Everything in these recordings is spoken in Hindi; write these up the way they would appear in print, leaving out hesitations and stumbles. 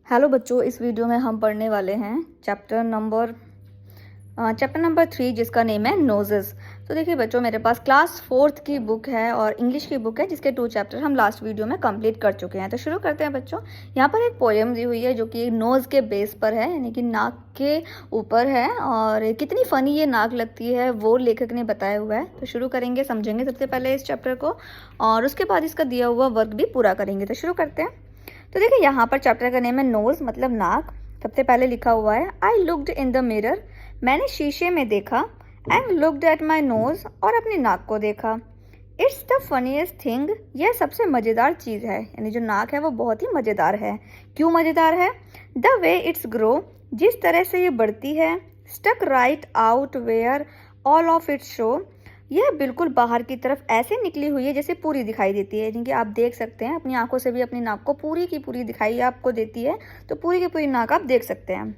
हेलो बच्चों, इस वीडियो में हम पढ़ने वाले हैं चैप्टर नंबर 3 जिसका नेम है नोजेस। तो देखिए बच्चों, मेरे पास क्लास 4th की बुक है और इंग्लिश की बुक है जिसके 2 चैप्टर हम लास्ट वीडियो में कंप्लीट कर चुके हैं। तो शुरू करते हैं बच्चों। यहाँ पर एक पोएम दी हुई है जो कि नोज़ के बेस पर है, यानी कि नाक के ऊपर है, और कितनी फ़नी ये नाक लगती है वो लेखक ने बताया हुआ है। तो शुरू करेंगे, समझेंगे सबसे पहले इस चैप्टर को और उसके बाद इसका दिया हुआ वर्क भी पूरा करेंगे। तो शुरू करते हैं। तो देखिए यहाँ पर चैप्टर का नेम है नोज, मतलब नाक। सबसे पहले लिखा हुआ है I looked in the mirror, मैंने शीशे में देखा, and looked at my nose, और अपनी नाक को देखा। इट्स द फनीएस्ट थिंग, यह सबसे मज़ेदार चीज़ है, यानी जो नाक है वो बहुत ही मज़ेदार है। क्यों मज़ेदार है? द वे इट्स ग्रो, जिस तरह से ये बढ़ती है। Stuck right out where all of its show, यह बिल्कुल बाहर की तरफ ऐसे निकली हुई है जैसे पूरी दिखाई देती है, यानी कि आप देख सकते हैं अपनी आंखों से भी अपनी नाक को पूरी की पूरी दिखाई आपको देती है, तो पूरी की पूरी नाक आप देख सकते हैं।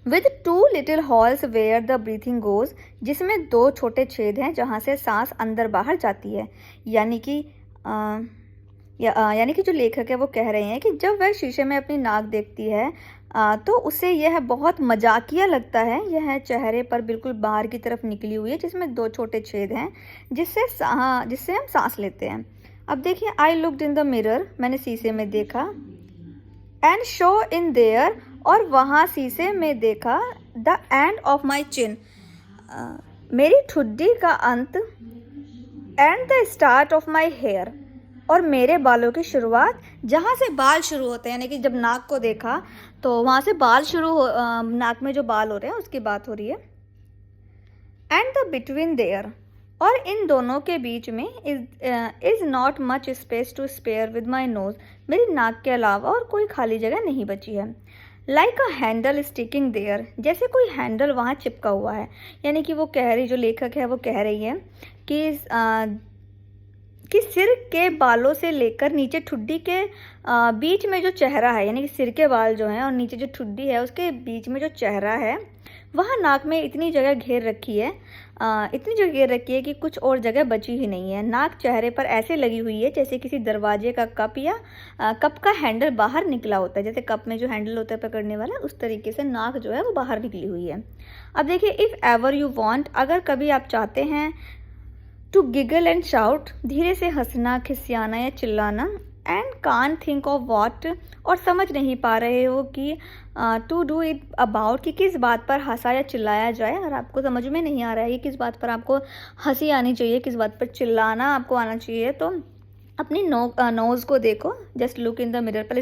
With 2 little holes where the breathing goes, जिसमें 2 छोटे छेद हैं जहाँ से सांस अंदर बाहर जाती है। यानी कि यानी कि जो लेखक है वो कह रहे हैं कि जब वह शीशे में अपनी नाक देखती है तो उसे यह बहुत मजाकिया लगता है। यह चेहरे पर बिल्कुल बाहर की तरफ निकली हुई है जिसमें 2 छोटे छेद हैं जिससे हम सांस लेते हैं। अब देखिए, I looked in the mirror, मैंने शीशे में देखा, एंड शो इन देयर, और वहाँ शीशे में देखा, the end of my chin, मेरी ठुड्डी का अंत, and the start of my hair, और मेरे बालों की शुरुआत, जहाँ से बाल शुरू होते हैं, यानी कि जब नाक को देखा तो वहाँ से बाल शुरू हो, नाक में जो बाल हो रहे हैं उसकी बात हो रही है। एंड द बिटवीन देयर, और इन दोनों के बीच में is not much space to spare with my nose, मेरी नाक के अलावा और कोई खाली जगह नहीं बची है। Like a handle sticking there, जैसे कोई हैंडल वहाँ चिपका हुआ है। यानी कि वो कह रही, जो लेखक है वो कह रही है कि सिर के बालों से लेकर नीचे ठुड्डी के बीच में जो चेहरा है, यानी कि सिर के बाल जो हैं और नीचे जो ठुड्डी है उसके बीच में जो चेहरा है, वहाँ नाक में इतनी जगह घेर रखी है, कि कुछ और जगह बची ही नहीं है। नाक चेहरे पर ऐसे लगी हुई है जैसे किसी दरवाजे का कप या कप का हैंडल बाहर निकला होता है। जैसे कप में जो हैंडल होता है पकड़ने वाला, उस तरीके से नाक जो है वो बाहर निकली हुई है। अब देखिए, इफ़ एवर यू वॉन्ट, अगर कभी आप चाहते हैं, टू गिगल एंड शाउट, धीरे से हंसना, खिसियाना या चिल्लाना, and can't think of what, और समझ नहीं पा रहे हो कि टू डू इट अबाउट, कि किस बात पर हंसा या चिल्लाया जाए, और आपको समझ में नहीं आ रहा है कि किस बात पर आपको हंसी आनी चाहिए, किस बात पर चिल्लाना आपको आना चाहिए, तो अपनी नोज़ को देखो। Just look in the mirror, पहले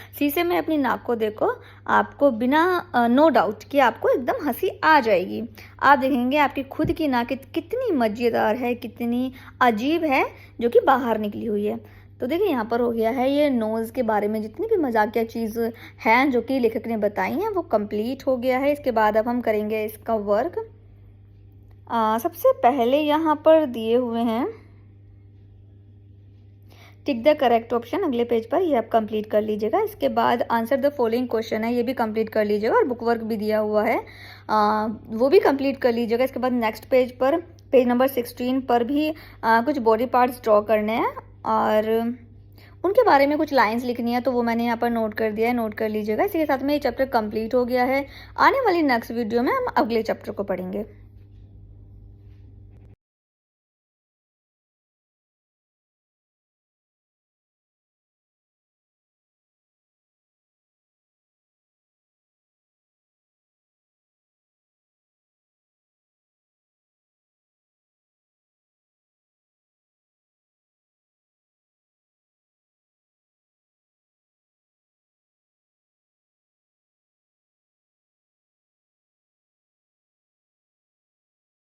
शीशे में अपनी नाक को देखो, आपको बिना नो डाउट कि आपको एकदम हंसी आ जाएगी। आप देखेंगे आपकी खुद की नाक कितनी मज़ेदार है, कितनी अजीब है, जो कि बाहर निकली हुई है। तो देखिए, यहाँ पर हो गया है ये नोज़ के बारे में जितनी भी मजाकिया चीज़ हैं जो कि लेखक ने बताई हैं वो कंप्लीट हो गया है। इसके बाद अब हम करेंगे इसका वर्क। सबसे पहले यहाँ पर दिए हुए हैं टिक द करेक्ट ऑप्शन अगले पेज पर, ये आप कंप्लीट कर लीजिएगा। इसके बाद आंसर द फॉलोइंग क्वेश्चन है, ये भी कंप्लीट कर लीजिएगा, और बुक वर्क भी दिया हुआ है वो भी कंप्लीट कर लीजिएगा। इसके बाद नेक्स्ट पेज पर, पेज नंबर 16 पर भी कुछ बॉडी पार्ट्स ड्रॉ करने हैं और उनके बारे में कुछ लाइंस लिखनी है, तो वो मैंने यहाँ पर नोट कर दिया है, नोट कर लीजिएगा। इसी के साथ में ये चैप्टर कंप्लीट हो गया है। आने वाली नेक्स्ट वीडियो में हम अगले चैप्टर को पढ़ेंगे।